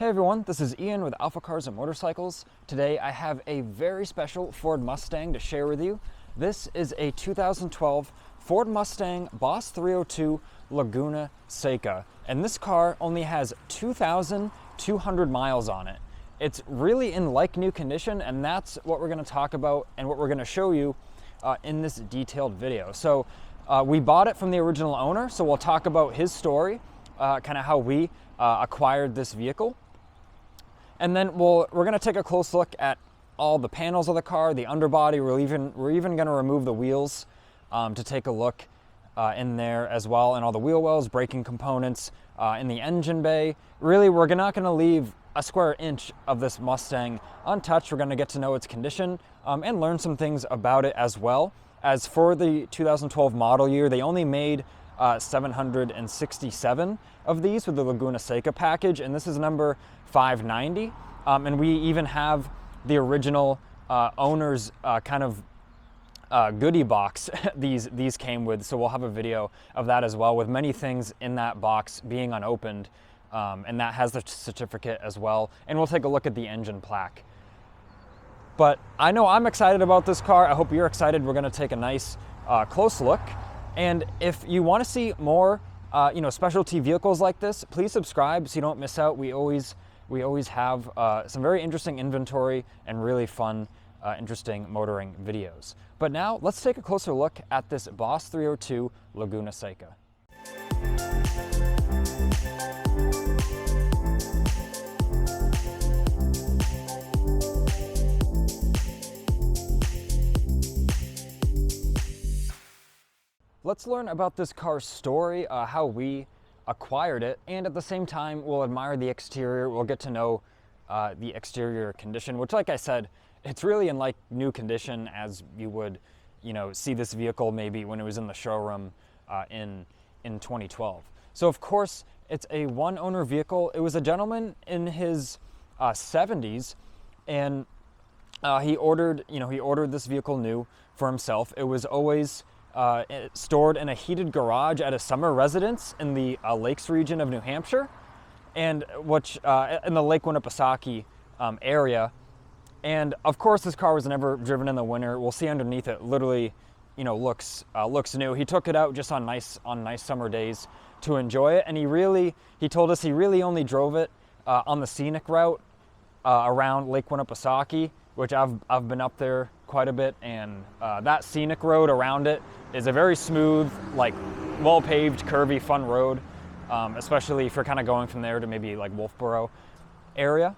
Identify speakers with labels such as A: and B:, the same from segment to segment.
A: Hey everyone, this is Ian with AlphaCars and Motorcycles. Today I have a very special Ford Mustang to share with you. This is a 2012 Ford Mustang Boss 302 Laguna Seca, and this car only has 2,200 miles on it. It's really in like-new condition, and that's what we're going to talk about and what we're going to show you in this detailed video. So we bought it from the original owner, so we'll talk about his story, kind of how we acquired this vehicle. And then we're going to take a close look at all the panels of the car, the underbody. We're even going to remove the wheels to take a look in there as well, and all the wheel wells, braking components, in the engine bay. Really, we're not going to leave a square inch of this Mustang untouched. We're going to get to know its condition and learn some things about it as well. As for the 2012 model year, they only made 767 of these with the Laguna Seca package, and this is number 590. And we even have the original owner's kind of goodie box these came with, so we'll have a video of that as well, with many things in that box being unopened, and that has the certificate as well. And we'll take a look at the engine plaque. But I know I'm excited about this car. I hope you're excited. We're going to take a nice close look. And if you want to see more, specialty vehicles like this, please subscribe so you don't miss out. We always have some very interesting inventory and really fun, interesting motoring videos. But now let's take a closer look at this Boss 302 Laguna Seca. Let's learn about this car's story, how we acquired it, and at the same time we'll admire the exterior. We'll get to know the exterior condition, which, like I said, it's really in like new condition as you would see this vehicle maybe when it was in the showroom in 2012. So of course it's a one owner vehicle. It was a gentleman in his 70s, and he ordered this vehicle new for himself. It was always stored in a heated garage at a summer residence in the Lakes region of New Hampshire, and which in the Lake Winnipesaukee area. And of course this car was never driven in the winter. We'll see underneath it literally looks new. He took it out just on nice summer days to enjoy it, and he told us he really only drove it on the scenic route around Lake Winnipesaukee, which I've been up there quite a bit, and that scenic road around it is a very smooth, like well-paved, curvy, fun road, especially if you're kind of going from there to maybe like Wolfboro area.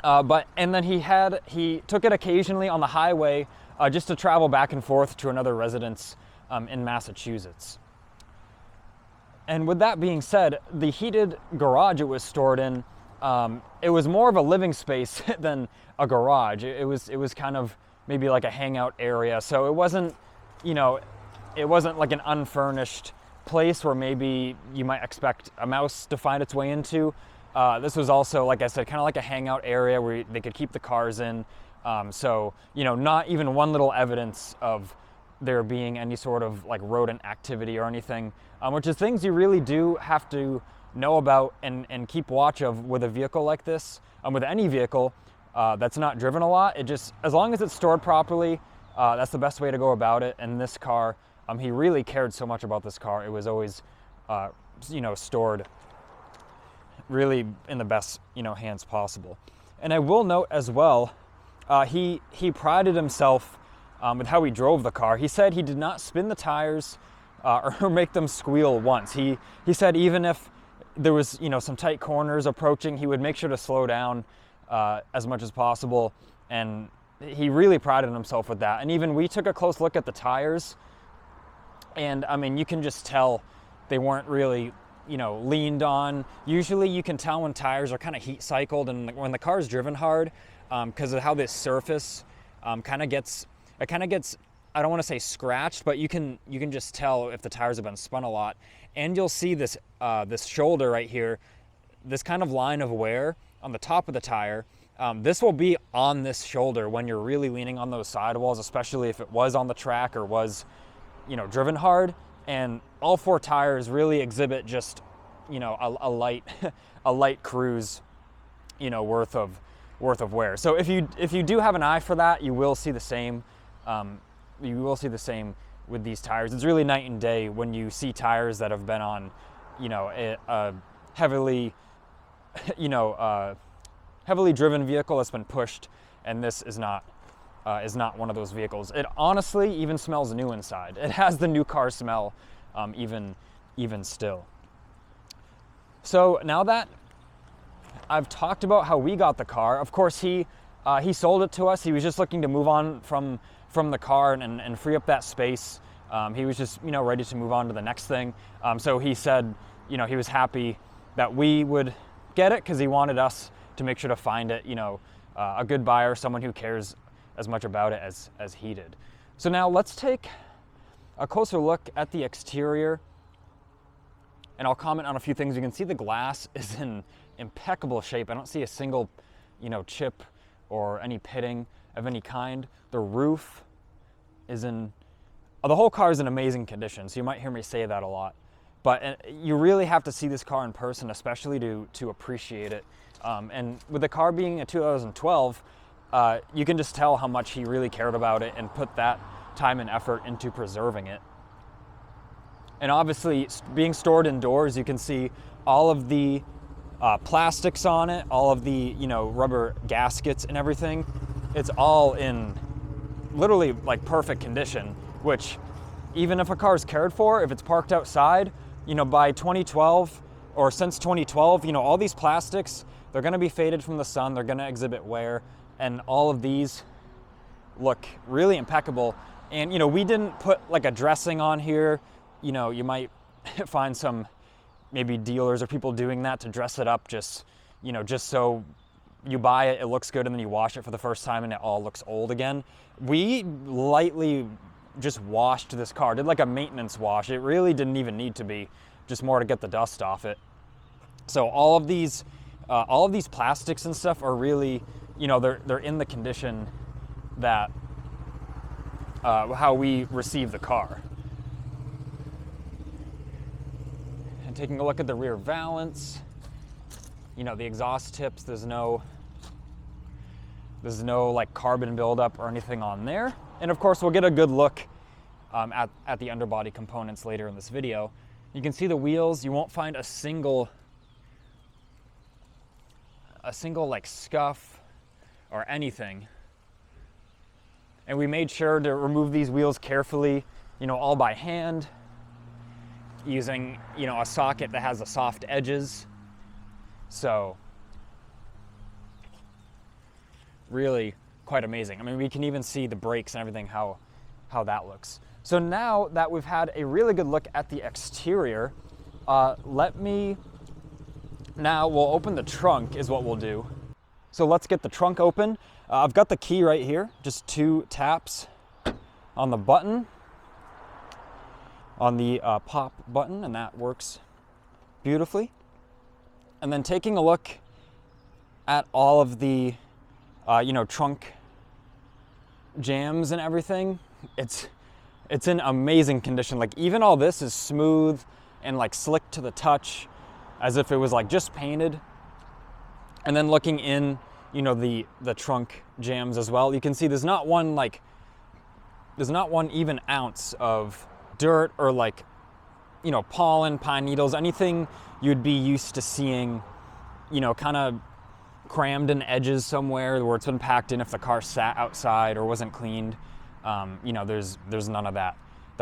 A: And then he took it occasionally on the highway just to travel back and forth to another residence in Massachusetts. And with that being said, the heated garage it was stored in, it was more of a living space than a garage. It was kind of maybe like a hangout area. So it wasn't like an unfurnished place where maybe you might expect a mouse to find its way into. This was also, like I said, kind of like a hangout area where they could keep the cars in. So not even one little evidence of there being any sort of like rodent activity or anything, which is things you really do have to know about and keep watch of with a vehicle like this. With any vehicle that's not driven a lot, as long as it's stored properly, that's the best way to go about it. And this car, he really cared so much about this car. It was always stored really in the best hands possible. And I will note as well, he prided himself with how he drove the car. He said he did not spin the tires or make them squeal once. He said even if there was some tight corners approaching, he would make sure to slow down as much as possible, and he really prided himself with that. And even we took a close look at the tires, and I mean, you can just tell they weren't really leaned on. Usually you can tell when tires are kind of heat cycled and when the car's driven hard, because of how this surface kind of gets, I don't want to say scratched, but you can just tell if the tires have been spun a lot. And you'll see this shoulder right here, this kind of line of wear on the top of the tire. This will be on this shoulder when you're really leaning on those sidewalls, especially if it was on the track or was driven hard. And all four tires really exhibit just a light cruise you know, worth of wear. So if you do have an eye for that, you will see the same. You will see the same with these tires. It's really night and day when you see tires that have been on, you know, a heavily, you know, heavily driven vehicle that's been pushed, and this is not one of those vehicles. It honestly even smells new inside. It has the new car smell, even still. So now that I've talked about how we got the car, of course he sold it to us. He was just looking to move on from the car and free up that space. He was just, you know, ready to move on to the next thing. So he said, you know, he was happy that we would get it because he wanted us to make sure to find it, you know, a good buyer, someone who cares as much about it as he did. So now let's take a closer look at the exterior, and I'll comment on a few things. You can see the glass is in impeccable shape. I don't see a single, you know, chip or any pitting of any kind. The roof is in, the whole car is in amazing condition, so you might hear me say that a lot. But you really have to see this car in person, especially to appreciate it. And with the car being a 2012, you can just tell how much he really cared about it and put that time and effort into preserving it. And obviously, being stored indoors, you can see all of the plastics on it, all of the, you know, rubber gaskets and everything. It's all in literally like perfect condition, which even if a car is cared for, if it's parked outside, you know, by 2012 or since 2012, you know, all these plastics, they're going to be faded from the sun. They're going to exhibit wear, and all of these look really impeccable. And, you know, we didn't put like a dressing on here. You know, you might find some maybe dealers or people doing that to dress it up, just, you know, just so you buy it, it looks good, and then you wash it for the first time and it all looks old again. We lightly just washed this car, did like a maintenance wash. It really didn't even need to be, just more to get the dust off it. So all of these plastics and stuff are really, you know, they're in the condition that how we received the car. And taking a look at the rear valance, you know, the exhaust tips, there's no like carbon buildup or anything on there. And of course, we'll get a good look at the underbody components later in this video. You can see the wheels. You won't find a single like scuff or anything. And we made sure to remove these wheels carefully, you know, all by hand, using, you know, a socket that has the soft edges. So really quite amazing. I mean, we can even see the brakes and everything, how that looks. So now that we've had a really good look at the exterior, we'll open the trunk is what we'll do. So let's get the trunk open. I've got the key right here, just 2 taps on the button, on the pop button, and that works beautifully. And then taking a look at all of the, you know, trunk jams and everything, it's in amazing condition. Like, even all this is smooth and like slick to the touch, as if it was like just painted. And then looking in, you know, the trunk jams as well, you can see there's not one even ounce of dirt or like, you know, pollen, pine needles, anything you'd be used to seeing, you know, kind of crammed in edges somewhere where it's been packed in if the car sat outside or wasn't cleaned. You know, there's none of that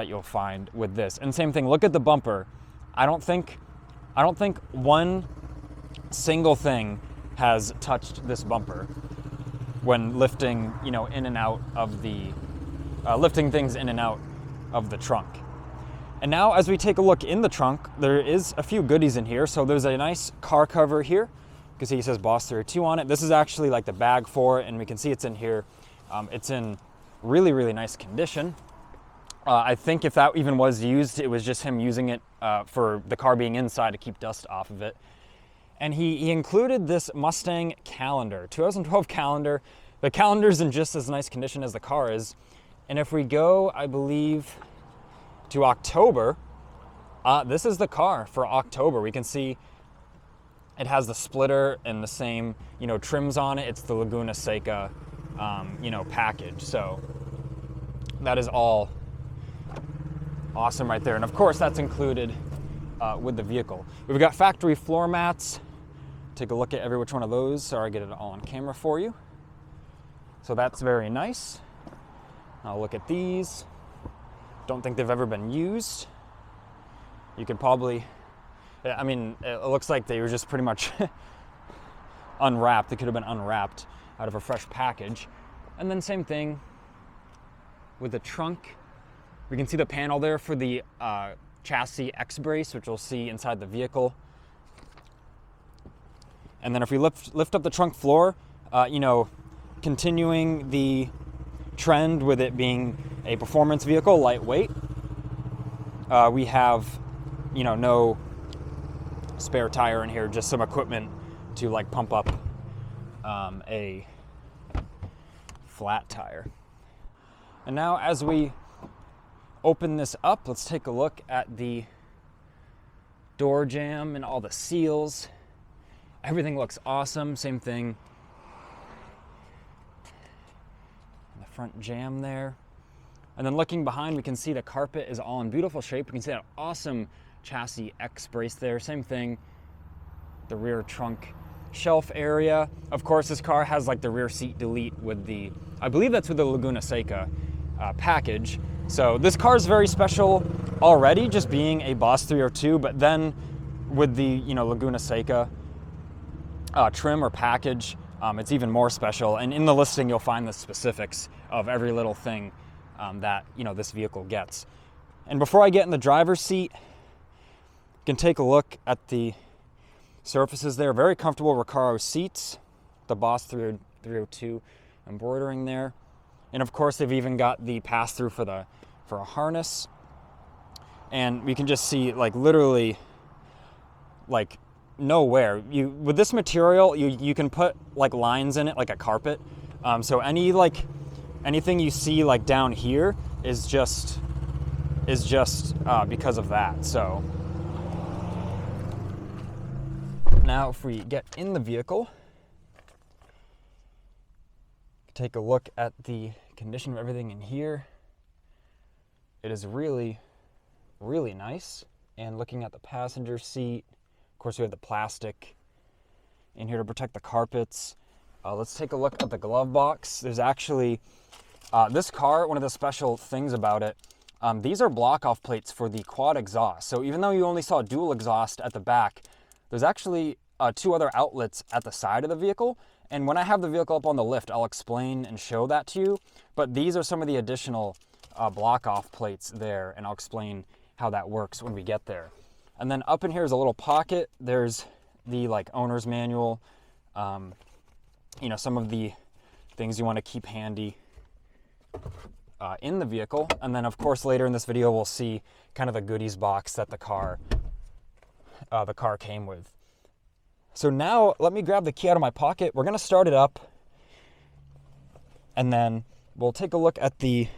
A: you'll find with this. And same thing, look at the bumper. I don't think one single thing has touched this bumper when lifting, you know, in and out of the, lifting things in and out of the trunk. And now as we take a look in the trunk, there is a few goodies in here. So there's a nice car cover here. You can see it says Boss 32 on it. This is actually like the bag for it, and we can see it's in here. It's in really, really nice condition. I think if that even was used, it was just him using it for the car being inside to keep dust off of it. And he included this Mustang calendar, 2012 calendar. The calendar's in just as nice condition as the car is. And if we go, I believe, to October, this is the car for October. We can see It has the splitter and the same, trims on it. It's the Laguna Seca, package. So that is all awesome right there. And of course, that's included with the vehicle. We've got factory floor mats. Take a look at every which one of those. Sorry, I get it all on camera for you. So that's very nice. I'll look at these. Don't think they've ever been used. You could probably, it looks like they were just pretty much unwrapped. They could have been unwrapped out of a fresh package. And then same thing with the trunk. We can see the panel there for the chassis X-brace, which we'll see inside the vehicle. And then if we lift up the trunk floor, continuing the trend with it being a performance vehicle, lightweight, we have, no spare tire in here, just some equipment to like pump up a flat tire. And now as we open this up, let's take a look at the door jamb and all the seals. Everything looks awesome. Same thing in the front jamb there. And then looking behind, we can see the carpet is all in beautiful shape. We can see that awesome chassis X-brace there. Same thing, the rear trunk shelf area. Of course, this car has like the rear seat delete with the, I believe that's with the Laguna Seca package. So this car is very special already, just being a Boss 302, but then with the, Laguna Seca trim or package, it's even more special. And in the listing, you'll find the specifics of every little thing that this vehicle gets. And before I get in the driver's seat, you can take a look at the surfaces there. Very comfortable Recaro seats, the Boss 302 embroidering there. And of course, they've even got the pass-through for a harness. And we can just see literally nowhere. With this material, you can put lines in it like a carpet. So anything you see down here is just because of that. So now if we get in the vehicle, take a look at the condition of everything in here. It is really, really nice. And looking at the passenger seat, of course, we have the plastic in here to protect the carpets. Let's take a look at the glove box. There's actually, this car, one of the special things about it, these are block-off plates for the quad exhaust. So even though you only saw dual exhaust at the back, there's actually 2 other outlets at the side of the vehicle. And when I have the vehicle up on the lift, I'll explain and show that to you. But these are some of the additional block-off plates there, and I'll explain how that works when we get there. And then up in here is a little pocket. There's the owner's manual, some of the things you want to keep handy in the vehicle. And then of course later in this video we'll see kind of the goodies box that the car came with. So now let me grab the key out of my pocket. We're gonna start it up, and then we'll take a look at the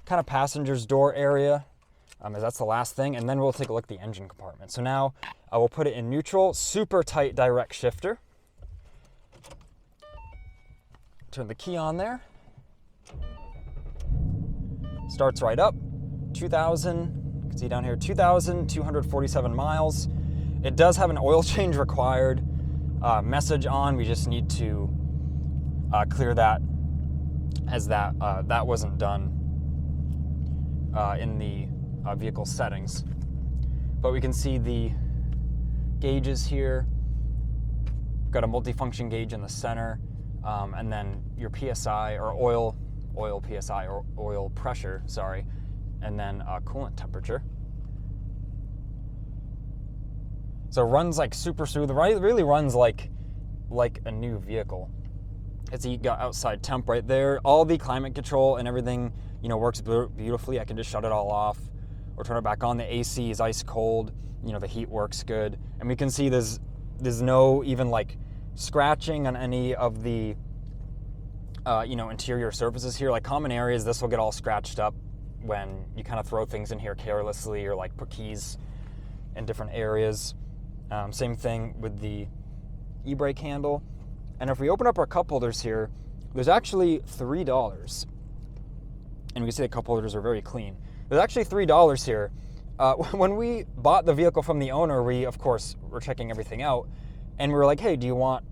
A: kind of passenger's door area, as that's the last thing, and then we'll take a look at the engine compartment. So now I will put it in neutral, super tight direct shifter. Turn the key on there. Starts right up. 2,000, you can see down here, 2,247 miles. It does have an oil change required. Message on, we just need to clear that, as that wasn't done in the vehicle settings. But we can see the gauges here. We've got a multifunction gauge in the center, and then your PSI or oil PSI or oil pressure, sorry, and then coolant temperature. So it runs super smooth. It really runs like a new vehicle. You got outside temp right there. All the climate control and everything, works beautifully. I can just shut it all off or turn it back on. The AC is ice cold. The heat works good. And we can see there's no even scratching on any of the interior surfaces here. Common areas, this will get all scratched up when you kind of throw things in here carelessly or put keys in different areas. Same thing with the e-brake handle. And if we open up our cup holders here, there's actually $3. And we can see the cup holders are very clean. There's actually $3 here. When we bought the vehicle from the owner, we, of course, were checking everything out. And we were like, hey, do you want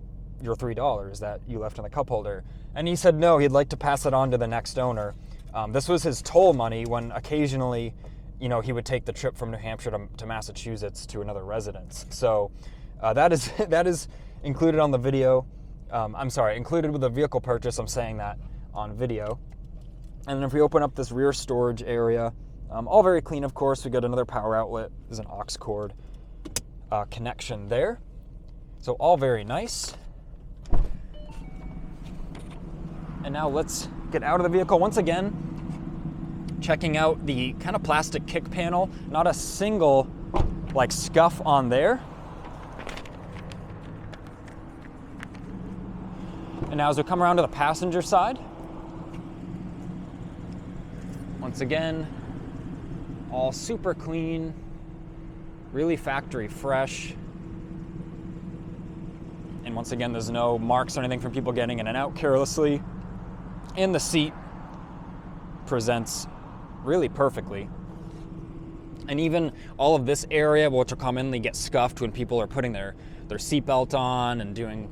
A: your $3 that you left in the cup holder? And he said no, he'd like to pass it on to the next owner. This was his toll money when occasionally, you know, he would take the trip from New Hampshire to Massachusetts to another residence. So that is included on the video. Included with the vehicle purchase. I'm saying that on video. And then if we open up this rear storage area, all very clean, of course. We got another power outlet. There's an aux cord connection there. So all very nice. And now let's get out of the vehicle. Once again, checking out the kind of plastic kick panel. Not a single like scuff on there. And now as we come around to the passenger side, once again, all super clean, really factory fresh. And once again, there's no marks or anything from people getting in and out carelessly. And the seat presents really perfectly. And even all of this area, which will commonly get scuffed when people are putting their seatbelt on and doing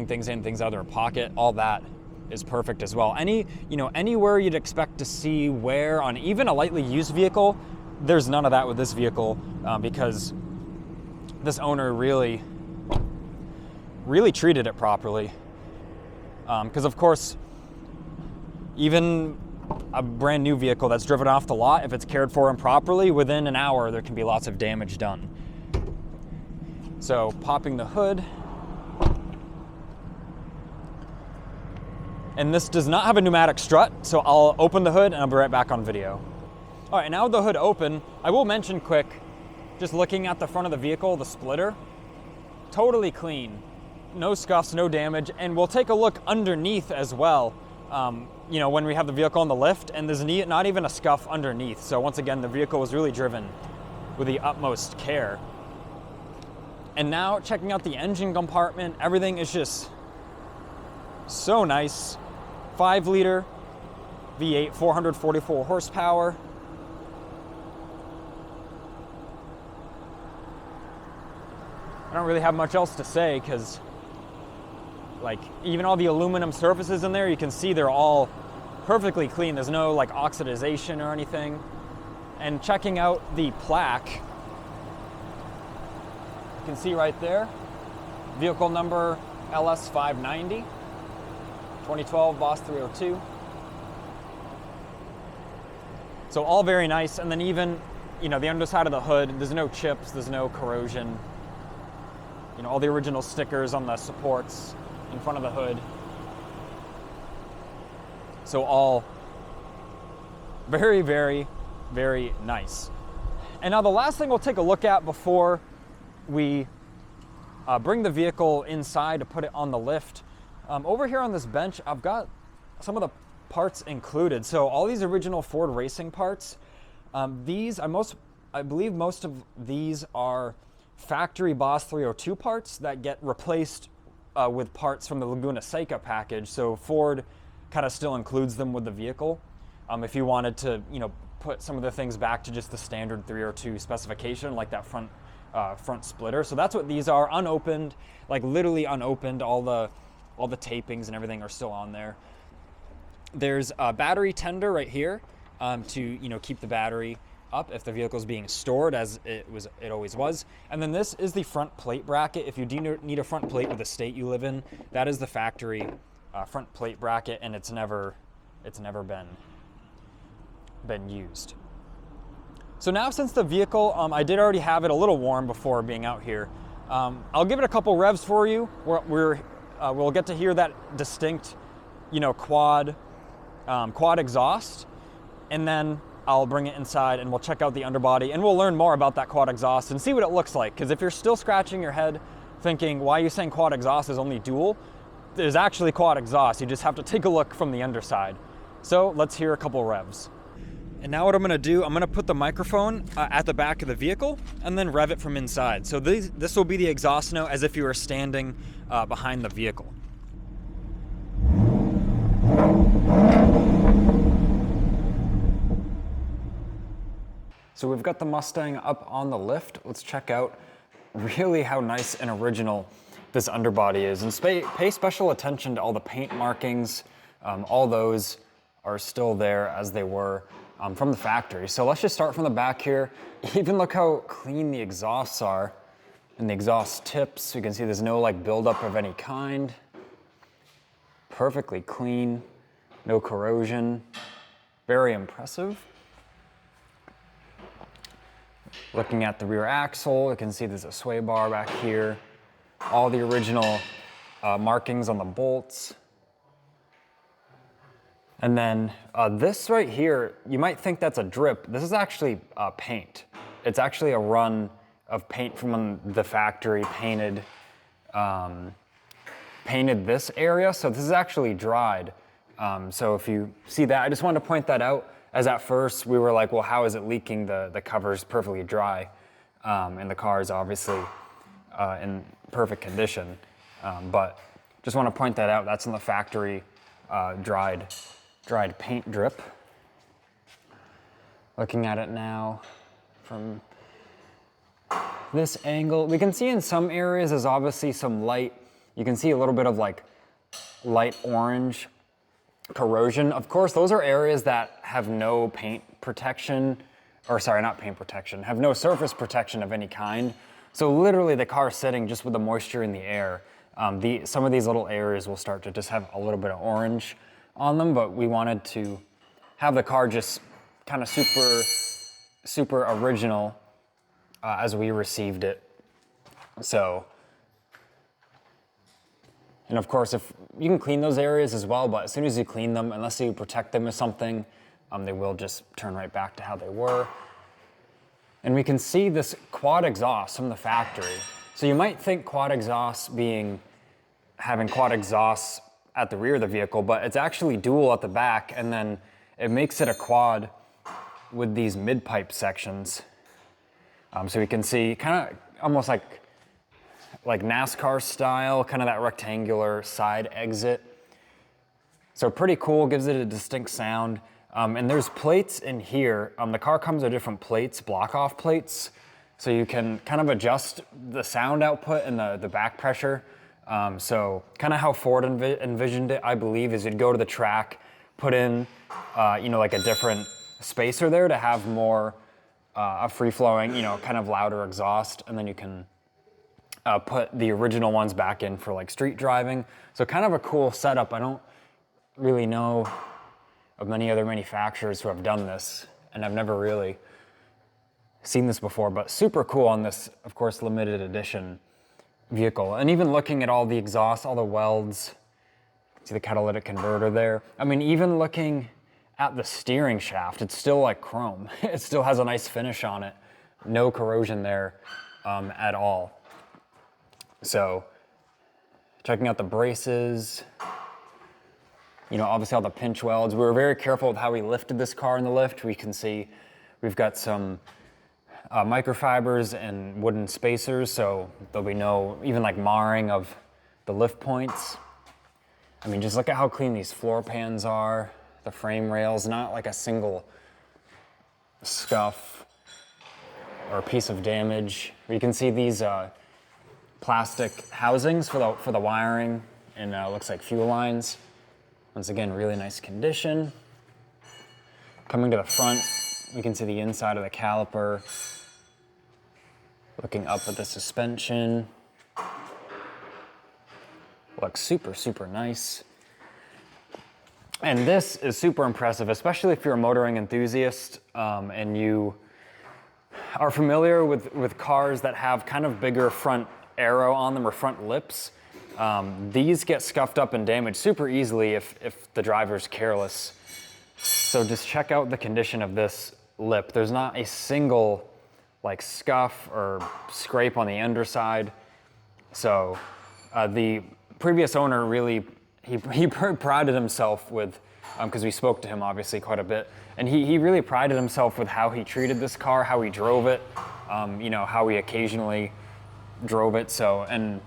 A: things in, things out of their pocket, all that is perfect as well. Anywhere you'd expect to see wear on even a lightly used vehicle, there's none of that with this vehicle because this owner really treated it properly. Because of course, even a brand new vehicle that's driven off the lot, if it's cared for improperly, within an hour there can be lots of damage done. So popping the hood. And this does not have a pneumatic strut, so I'll open the hood and I'll be right back on video. All right, now with the hood open, I will mention quick, just looking at the front of the vehicle, the splitter, totally clean. No scuffs, no damage, and we'll take a look underneath as well, when we have the vehicle on the lift, and there's not even a scuff underneath. So once again, the vehicle was really driven with the utmost care. And now checking out the engine compartment, everything is just so nice. 5-liter V8, 444 horsepower. I don't really have much else to say because even all the aluminum surfaces in there, you can see they're all perfectly clean. There's no oxidization or anything. And checking out the plaque, you can see right there, vehicle number LS590. 2012 Boss 302. So all very nice. And then even, the underside of the hood, there's no chips, there's no corrosion. All the original stickers on the supports in front of the hood. So all very, very, very nice. And now the last thing we'll take a look at before we bring the vehicle inside to put it on the lift. Over here on this bench, I've got some of the parts included. So all these original Ford racing parts, I believe most of these are factory Boss 302 parts that get replaced with parts from the Laguna Seca package. So Ford kind of still includes them with the vehicle. If you wanted to, put some of the things back to just the standard 302 specification, like that front splitter. So that's what these are, unopened, literally unopened. All the tapings and everything are still on there. There's a battery tender right here to keep the battery up if the vehicle is being stored, as it always was. And then this is the front plate bracket. If you do need a front plate with the state you live in, that is the factory front plate bracket, and it's never been used. So now, since the vehicle, I did already have it a little warm before being out here, I'll give it a couple revs for you. We'll get to hear that distinct, quad exhaust, and then I'll bring it inside and we'll check out the underbody and we'll learn more about that quad exhaust and see what it looks like. Because if you're still scratching your head thinking, why are you saying quad exhaust is only dual? There's actually quad exhaust. You just have to take a look from the underside. So let's hear a couple revs. And now what I'm gonna do, I'm gonna put the microphone at the back of the vehicle and then rev it from inside. So this will be the exhaust note as if you were standing behind the vehicle. So we've got the Mustang up on the lift. Let's check out really how nice and original this underbody is. And pay special attention to all the paint markings. All those are still there as they were from the factory. So let's just start from the back here. Even look how clean the exhausts are and the exhaust tips. You can see there's no like buildup of any kind. Perfectly clean, no corrosion. Very impressive. Looking at the rear axle, you can see there's a sway bar back here. All the original markings on the bolts. And then this right here, you might think that's a drip. This is actually paint. It's actually a run of paint from the factory painted this area. So this is actually dried. So if you see that, I just wanted to point that out. As at first we were like, well, how is it leaking? The cover's perfectly dry. And the car is obviously in perfect condition. But just want to point that out. That's in the factory dried paint drip. Looking at it now from this angle, we can see in some areas there's obviously some light, you can see a little bit of like light orange corrosion. Of course, those are areas that have no paint protection, or sorry, not paint protection, have no surface protection of any kind. So literally the car sitting just with the moisture in the air, some of these little areas will start to just have a little bit of orange on them, but we wanted to have the car just kind of super original as we received it. So, and of course, if you can clean those areas as well, but as soon as you clean them, unless you protect them with something, they will just turn right back to how they were. And we can see this quad exhaust from the factory. So you might think quad exhaust having quad exhausts at the rear of the vehicle, but it's actually dual at the back, and then it makes it a quad with these mid-pipe sections. So we can see kind of almost like NASCAR style, kind of that rectangular side exit. So pretty cool, gives it a distinct sound. And there's plates in here. The car comes with different plates, block-off plates. So you can kind of adjust the sound output and the back pressure. So kind of how Ford envisioned it, I believe, is you'd go to the track, put in, like a different spacer there to have more a free-flowing, kind of louder exhaust, and then you can put the original ones back in for like street driving. So kind of a cool setup. I don't really know of many other manufacturers who have done this, and I've never really seen this before, but super cool on this, of course, limited edition vehicle. And even looking at all the exhaust, all the welds, see the catalytic converter there. I mean, even looking at the steering shaft, it's still like chrome. It still has a nice finish on it. No corrosion there at all. So checking out the braces, obviously all the pinch welds. We were very careful with how we lifted this car in the lift. We can see we've got some microfibers and wooden spacers, so there'll be no even like marring of the lift points. I mean, just look at how clean these floor pans are. The frame rails, not like a single scuff or a piece of damage. You can see these plastic housings for the wiring and looks like fuel lines. Once again, really nice condition. Coming to the front, we can see the inside of the caliper. Looking up at the suspension. Looks super, super nice. And this is super impressive, especially if you're a motoring enthusiast and you are familiar with cars that have kind of bigger front aero on them or front lips. These get scuffed up and damaged super easily if the driver's careless. So just check out the condition of this lip. There's not a single like scuff or scrape on the underside. So the previous owner really, he prided himself with because we spoke to him obviously quite a bit. And he really prided himself with how he treated this car, how he drove it, you know, how he occasionally drove it. So, and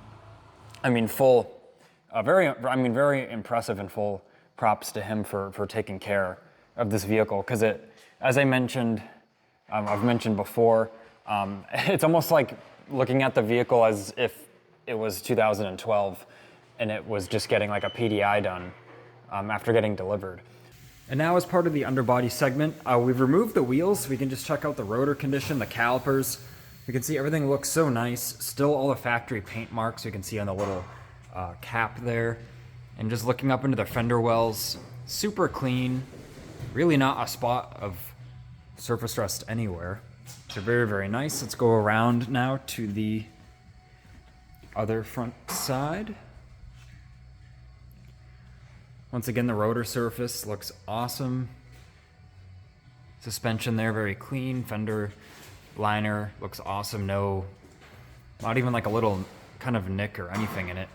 A: I mean, very impressive and full props to him for taking care of this vehicle, because as I mentioned, I've mentioned before, it's almost like looking at the vehicle as if it was 2012 and it was just getting like a PDI done after getting delivered. And now, as part of the underbody segment, we've removed the wheels. We can just check out the rotor condition, the calipers. You can see everything looks so nice. Still all the factory paint marks you can see on the little cap there. And just looking up into the fender wells, super clean. Really not a spot of surface rust anywhere. So very, very nice. Let's go around now to the other front side. Once again, the rotor surface looks awesome. Suspension there, very clean. Fender liner looks awesome. No, not even like a little kind of nick or anything in it,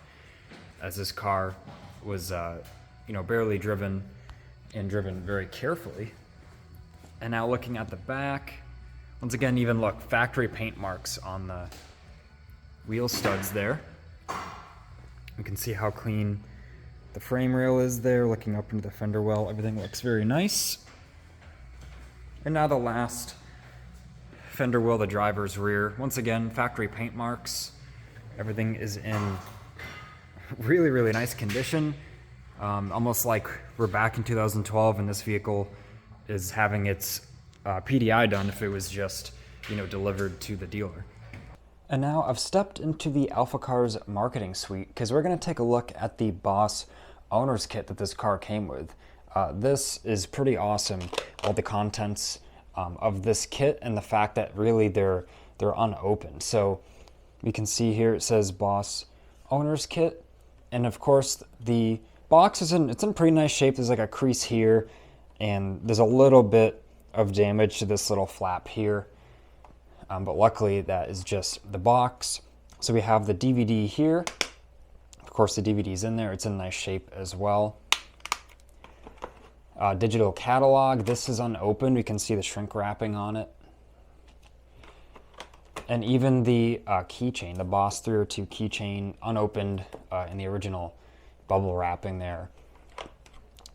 A: as this car was, you know, barely driven and driven very carefully. And now looking at the back, once again, even look, factory paint marks on the wheel studs there. You can see how clean the frame rail is there. Looking up into the fender well, everything looks very nice. And now the last fender well, the driver's rear. Once again, factory paint marks. Everything is in really, really nice condition. Almost like we're back in 2012 and this vehicle is having its PDI done if it was just, you know, delivered to the dealer. And now I've stepped into the AlphaCars marketing suite because we're going to take a look at the Boss owner's kit that this car came with. This is pretty awesome, all the contents of this kit and the fact that really they're unopened. So we can see here it says Boss owner's kit, and of course the box it's in pretty nice shape. There's like a crease here, and there's a little bit of damage to this little flap here. But luckily that is just the box. So we have the DVD here. Of course the DVD's in there. It's in nice shape as well. Digital catalog. This is unopened. We can see the shrink wrapping on it. And even the keychain, the Boss 302 keychain, unopened in the original bubble wrapping there.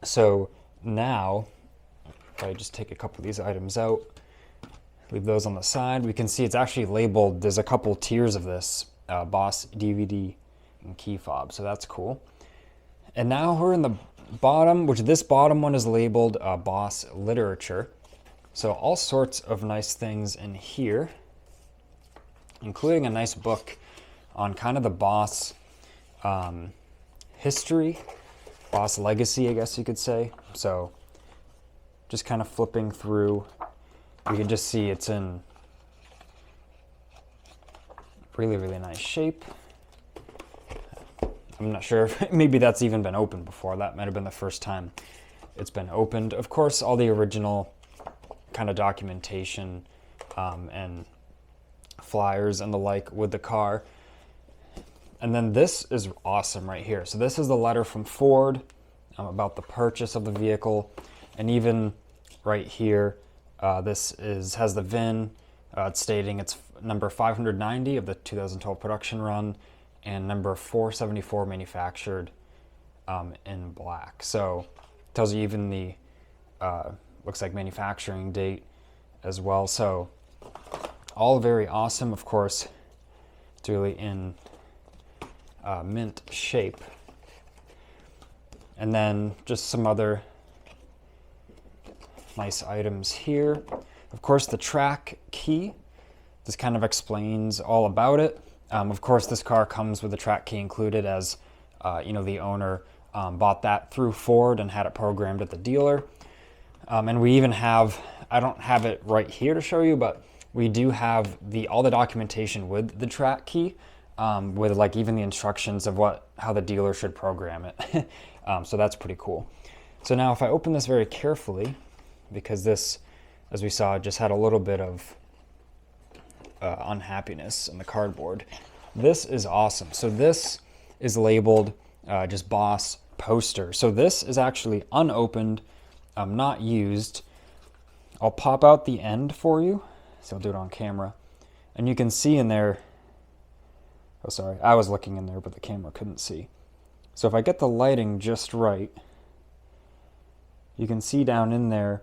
A: So now, if I just take a couple of these items out, leave those on the side, we can see it's actually labeled. There's a couple tiers of this Boss DVD and key fob, so that's cool. And now we're in the bottom, which this bottom one is labeled Boss literature. So all sorts of nice things in here, including a nice book on kind of the Boss history, Boss legacy, I guess you could say. So just kind of flipping through, you can just see it's in really, really nice shape. I'm not sure if maybe that's even been opened before. That might have been the first time it's been opened. Of course, all the original kind of documentation and flyers and the like with the car. And then this is awesome right here. So this is the letter from Ford about the purchase of the vehicle. And even right here, this has the VIN. It's stating it's number 590 of the 2012 production run and number 474 manufactured in black. So it tells you even the, looks like manufacturing date as well. So all very awesome. Of course, it's really in mint shape. And then just some other nice items here. Of course, the track key. This kind of explains all about it. Of course, this car comes with the track key included, as you know, the owner bought that through Ford and had it programmed at the dealer. And we even have, I don't have it right here to show you, but we do have all the documentation with the track key, with like even the instructions of how the dealer should program it. So that's pretty cool. So now if I open this very carefully, because this, as we saw, just had a little bit of unhappiness in the cardboard. This is awesome. So this is labeled just Boss poster. So this is actually unopened, not used. I'll pop out the end for you, so I'll do it on camera. And you can see in there, oh sorry, I was looking in there, but the camera couldn't see. So if I get the lighting just right, you can see down in there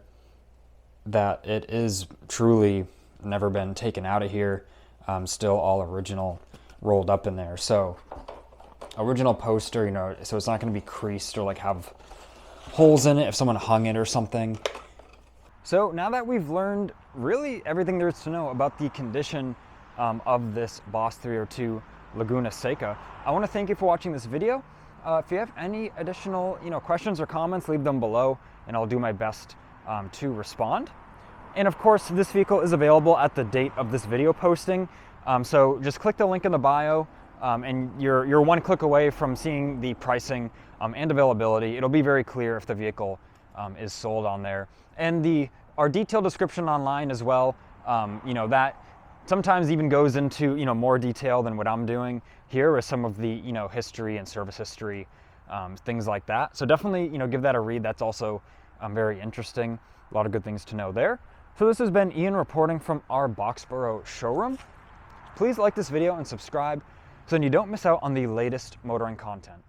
A: that it is truly never been taken out of here. Still all original, rolled up in there. So original poster, you know, so it's not going to be creased or like have holes in it if someone hung it or something. So now that we've learned really everything there is to know about the condition of this Boss 302 Laguna Seca, I want to thank you for watching this video. If you have any additional questions or comments, leave them below and I'll do my best to respond. And of course, this vehicle is available at the date of this video posting. So just click the link in the bio and you're one click away from seeing the pricing and availability. It'll be very clear if the vehicle is sold on there. And our detailed description online as well, that sometimes even goes into more detail than what I'm doing here with some of the history and service history, things like that. So definitely give that a read. That's also very interesting. A lot of good things to know there. So this has been Ian reporting from our Boxborough showroom. Please like this video and subscribe so then you don't miss out on the latest motoring content.